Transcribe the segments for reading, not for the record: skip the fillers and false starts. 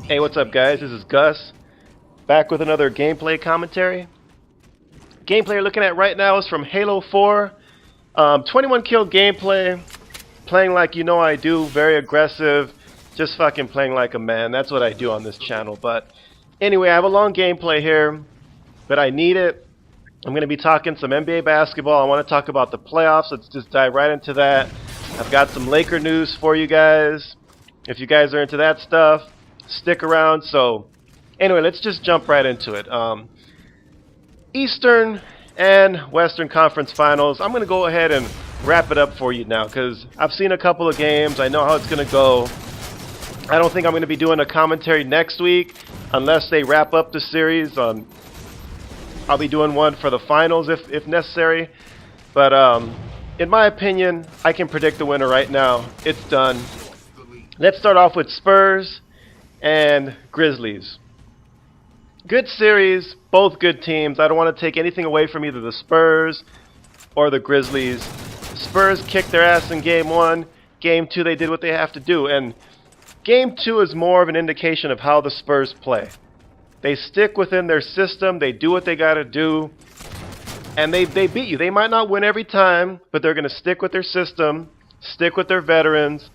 Hey, what's up guys? This is Gus, back with another gameplay commentary. Gameplay you're looking at right now is from Halo 4. 21 kill gameplay, playing like you know I do, very aggressive, just fucking playing like a man. That's what I do on this channel. But anyway, I have a long gameplay here, but I need it. I'm going to be talking some NBA basketball. I want to talk about the playoffs. Let's just dive right into that. I've got some Laker news for you guys. If you guys are into that stuff, stick around. So anyway, let's just jump right into it. Eastern and Western Conference Finals. I'm going to go ahead and wrap it up for you now because I've seen a couple of games. I know how it's going to go. I don't think I'm going to be doing a commentary next week unless they wrap up the series. I'll be doing one for the finals if necessary. But in my opinion, I can predict the winner right now. It's done. Let's start off with Spurs and Grizzlies. Good series, both good teams. I don't want to take anything away from either the Spurs or the Grizzlies. Spurs kicked their ass in Game 1. Game 2, they did what they have to do. And Game 2 is more of an indication of how the Spurs play. They stick within their system. They do what they got to do. And they beat you. They might not win every time, but they're going to stick with their system, stick with their veterans,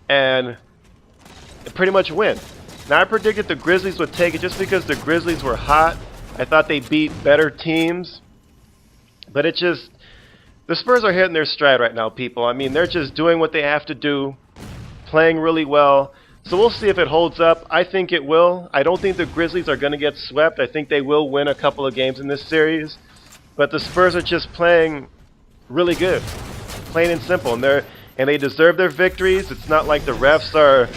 and pretty much win. Now, I predicted the Grizzlies would take it just because the Grizzlies were hot. I thought they beat better teams. But it's just, the Spurs are hitting their stride right now, people. I mean, they're just doing what they have to do, playing really well. So we'll see if it holds up. I think it will. I don't think the Grizzlies are going to get swept. I think they will win a couple of games in this series. But the Spurs are just playing really good, plain and simple. And they deserve their victories. It's not like the refs are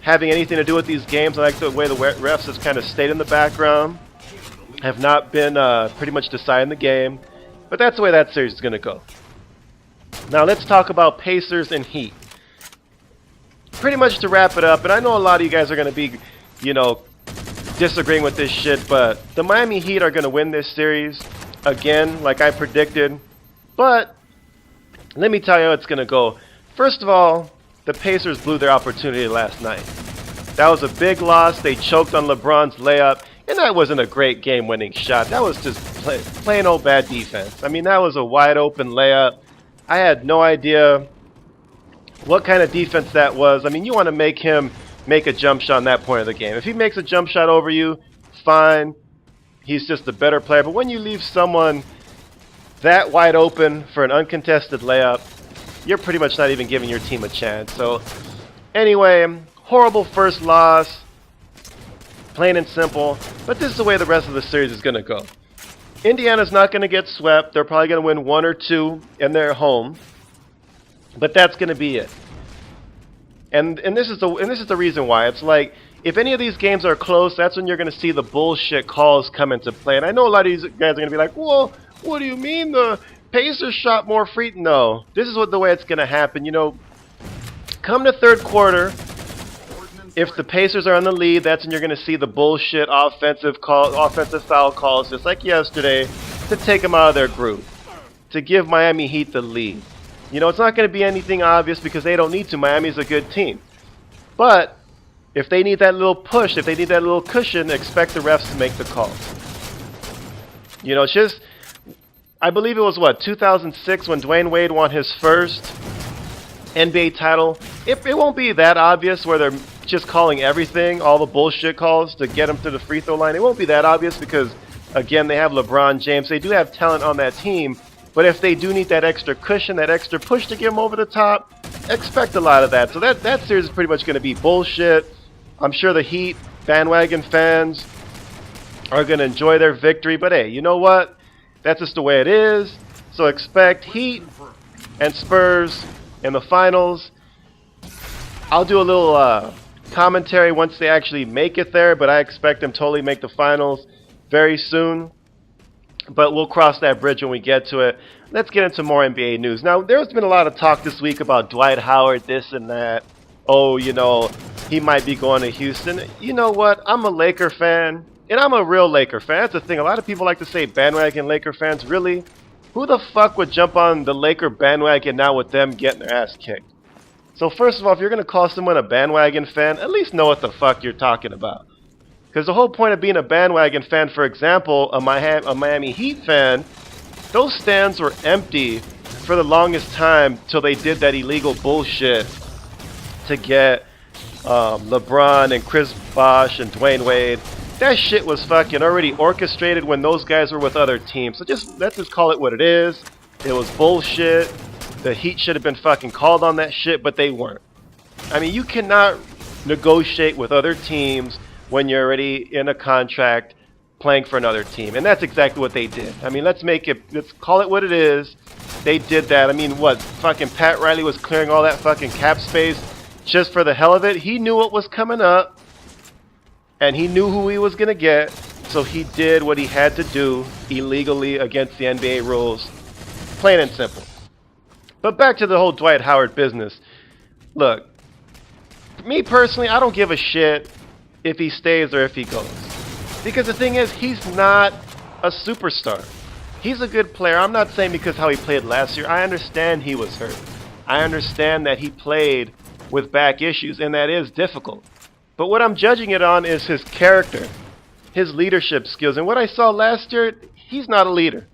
having anything to do with these games. I like the way the refs has kind of stayed in the background, have not been pretty much deciding the game. But that's the way that series is going to go. Now let's talk about Pacers and Heat. Pretty much to wrap it up, and I know a lot of you guys are going to be, you know, disagreeing with this shit, but the Miami Heat are going to win this series again, like I predicted. But let me tell you how it's going to go. First of all, the Pacers blew their opportunity last night. That was a big loss. They choked on LeBron's layup, and that wasn't a great game-winning shot. That was just plain old bad defense. I mean, that was a wide-open layup. I had no idea what kind of defense that was. I mean, you want to make him make a jump shot on that point of the game. If he makes a jump shot over you, fine. He's just a better player. But when you leave someone that wide open for an uncontested layup, you're pretty much not even giving your team a chance. So anyway, horrible first loss, plain and simple. But this is the way the rest of the series is going to go. Indiana's not going to get swept. They're probably going to win 1 or 2 in their home. But that's going to be it. And this is the reason why. It's like, if any of these games are close, that's when you're going to see the bullshit calls come into play. And I know a lot of these guys are going to be like, well, what do you mean the Pacers shot more free? No, this is the way it's going to happen. You know, come to third quarter, if the Pacers are on the lead, that's when you're going to see the bullshit offensive foul calls, just like yesterday, to take them out of their groove, to give Miami Heat the lead. You know, it's not going to be anything obvious because they don't need to. Miami's a good team. But if they need that little push, if they need that little cushion, expect the refs to make the calls. You know, it's just, I believe it was, 2006 when Dwayne Wade won his first NBA title. It won't be that obvious where they're just calling everything, all the bullshit calls to get them to the free throw line. It won't be that obvious because, again, they have LeBron James. They do have talent on that team. But if they do need that extra cushion, that extra push to get them over the top, expect a lot of that. So that series is pretty much going to be bullshit. I'm sure the Heat bandwagon fans are going to enjoy their victory. But hey, you know what? That's just the way it is. So expect Heat and Spurs in the finals. I'll do a little commentary once they actually make it there. But I expect them totally make the finals very soon. But we'll cross that bridge when we get to it. Let's get into more NBA news. Now, there's been a lot of talk this week about Dwight Howard, this and that. Oh, you know, he might be going to Houston. You know what? I'm a Laker fan, and I'm a real Laker fan. That's the thing. A lot of people like to say bandwagon Laker fans. Really? Who the fuck would jump on the Laker bandwagon now with them getting their ass kicked? So first of all, if you're going to call someone a bandwagon fan, at least know what the fuck you're talking about. Because the whole point of being a bandwagon fan, for example, a Miami Heat fan, those stands were empty for the longest time till they did that illegal bullshit to get LeBron and Chris Bosh and Dwayne Wade. That shit was fucking already orchestrated when those guys were with other teams. So let's just call it what it is. It was bullshit. The Heat should have been fucking called on that shit, but they weren't. I mean, you cannot negotiate with other teams when you're already in a contract playing for another team. And that's exactly what they did. I mean, let's call it what it is. They did that. I mean, what? Fucking Pat Riley was clearing all that fucking cap space just for the hell of it. He knew what was coming up. And he knew who he was going to get. So he did what he had to do illegally against the NBA rules. Plain and simple. But back to the whole Dwight Howard business. Look, me personally, I don't give a shit if he stays or if he goes. Because the thing is, he's not a superstar. He's a good player. I'm not saying because how he played last year. I understand he was hurt. I understand that he played with back issues, and that is difficult. But what I'm judging it on is his character, his leadership skills. And what I saw last year, he's not a leader.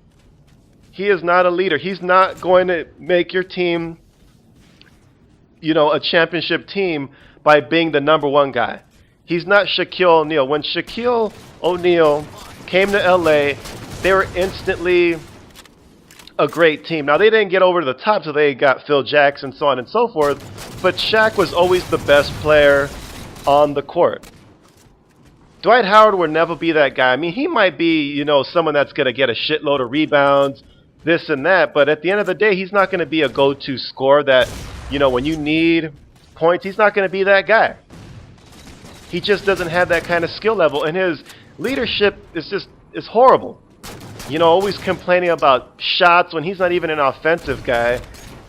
He is not a leader. He's not going to make your team, a championship team by being the number one guy. He's not Shaquille O'Neal. When Shaquille O'Neal came to LA, they were instantly a great team. Now, they didn't get over to the top till they got Phil Jackson, so on and so forth. But Shaq was always the best player on the court. Dwight Howard will never be that guy. I mean, he might be, someone that's going to get a shitload of rebounds, this and that. But at the end of the day, he's not going to be a go-to scorer that, when you need points, he's not going to be that guy. He just doesn't have that kind of skill level. And his leadership is horrible. Always complaining about shots when he's not even an offensive guy.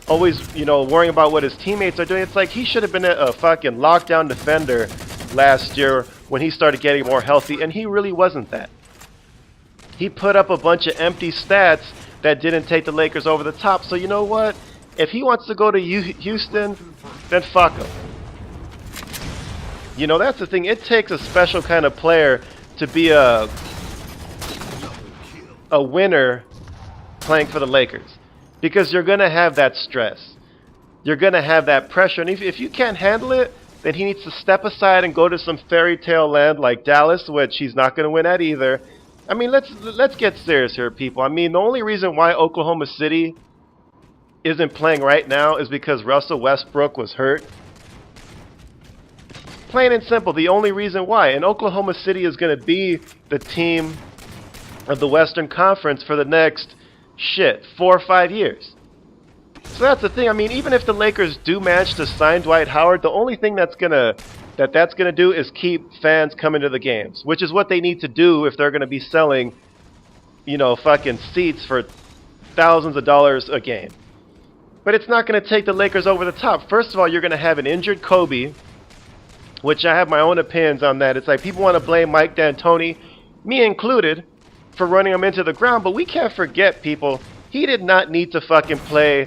Always, worrying about what his teammates are doing. It's like he should have been a fucking lockdown defender last year when he started getting more healthy, and he really wasn't that. He put up a bunch of empty stats that didn't take the Lakers over the top. So you know what? If he wants to go to Houston, then fuck him. That's the thing. It takes a special kind of player to be a winner playing for the Lakers. Because you're going to have that stress. You're going to have that pressure. And if you can't handle it, then he needs to step aside and go to some fairy tale land like Dallas, which he's not going to win at either. I mean, let's get serious here, people. I mean, the only reason why Oklahoma City isn't playing right now is because Russell Westbrook was hurt. Plain and simple, the only reason why. And Oklahoma City is going to be the team of the Western Conference for the next 4 or 5 years. So that's the thing. I mean, even if the Lakers do manage to sign Dwight Howard, the only thing that's gonna do is keep fans coming to the games, which is what they need to do if they're gonna be selling, fucking seats for thousands of dollars a game. But it's not gonna take the Lakers over the top. First of all, you're gonna have an injured Kobe, which I have my own opinions on that. It's like people want to blame Mike D'Antoni, me included, for running him into the ground, but we can't forget, people, he did not need to fucking play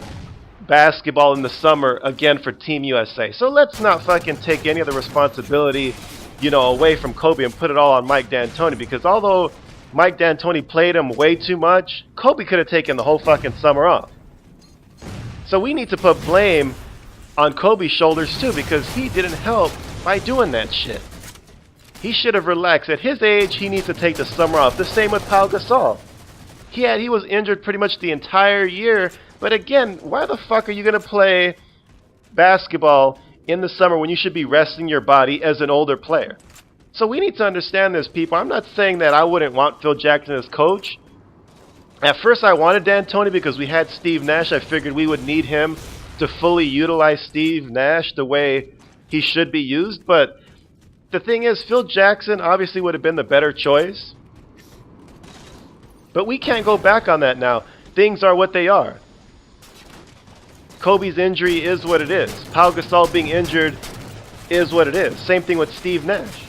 basketball in the summer again for Team USA. So let's not fucking take any of the responsibility, away from Kobe and put it all on Mike D'Antoni, because although Mike D'Antoni played him way too much, Kobe could have taken the whole fucking summer off. So we need to put blame on Kobe's shoulders too, because he didn't help by doing that shit. He should have relaxed. At his age, he needs to take the summer off. The same with Pau Gasol. He was injured pretty much the entire year. But again, why the fuck are you going to play basketball in the summer when you should be resting your body as an older player? So we need to understand this, people. I'm not saying that I wouldn't want Phil Jackson as coach. At first, I wanted D'Antoni because we had Steve Nash. I figured we would need him to fully utilize Steve Nash the way he should be used. But the thing is, Phil Jackson obviously would have been the better choice. But we can't go back on that now. Things are what they are. Kobe's injury is what it is. Pau Gasol being injured is what it is. Same thing with Steve Nash.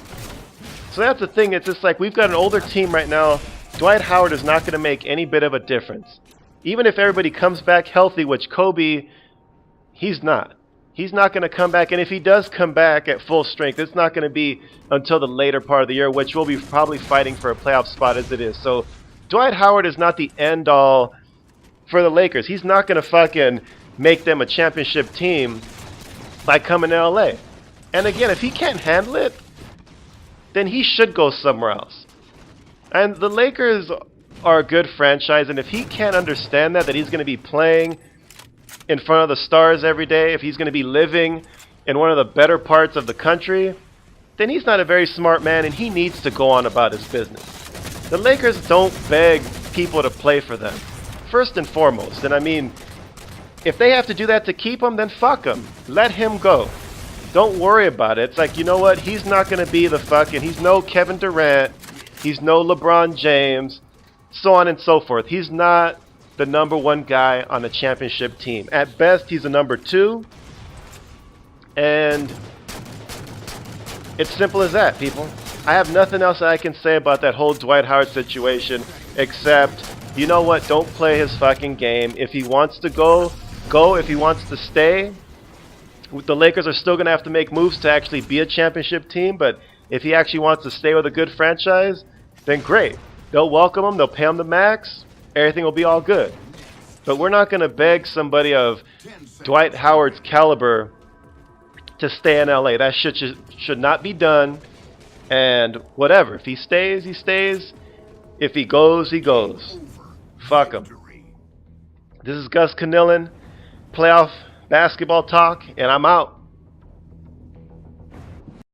So that's the thing. It's just like we've got an older team right now. Dwight Howard is not going to make any bit of a difference. Even if everybody comes back healthy, which Kobe, he's not. He's not going to come back, and if he does come back at full strength, it's not going to be until the later part of the year, which we'll be probably fighting for a playoff spot as it is. So Dwight Howard is not the end-all for the Lakers. He's not going to fucking make them a championship team by coming to LA. And again, if he can't handle it, then he should go somewhere else. And the Lakers are a good franchise, and if he can't understand that he's going to be playing in front of the stars every day, if he's going to be living in one of the better parts of the country, then he's not a very smart man, and he needs to go on about his business. The Lakers don't beg people to play for them, first and foremost. And I mean, if they have to do that to keep him, then fuck him. Let him go. Don't worry about it. It's like, you know what? He's not going to be the fucking... He's no Kevin Durant. He's no LeBron James. So on and so forth. He's not the number one guy on a championship team. At best, he's a number two. And it's simple as that, people. I have nothing else that I can say about that whole Dwight Howard situation except, you know what? Don't play his fucking game. If he wants to go, go. If he wants to stay, the Lakers are still going to have to make moves to actually be a championship team. But if he actually wants to stay with a good franchise, then great. They'll welcome him. They'll pay him the max. Everything will be all good. But we're not going to beg somebody of Dwight Howard's caliber to stay in LA. That shit should not be done. And whatever. If he stays, he stays. If he goes, he goes. Fuck him. This is GusCunnilin, playoff basketball talk, and I'm out.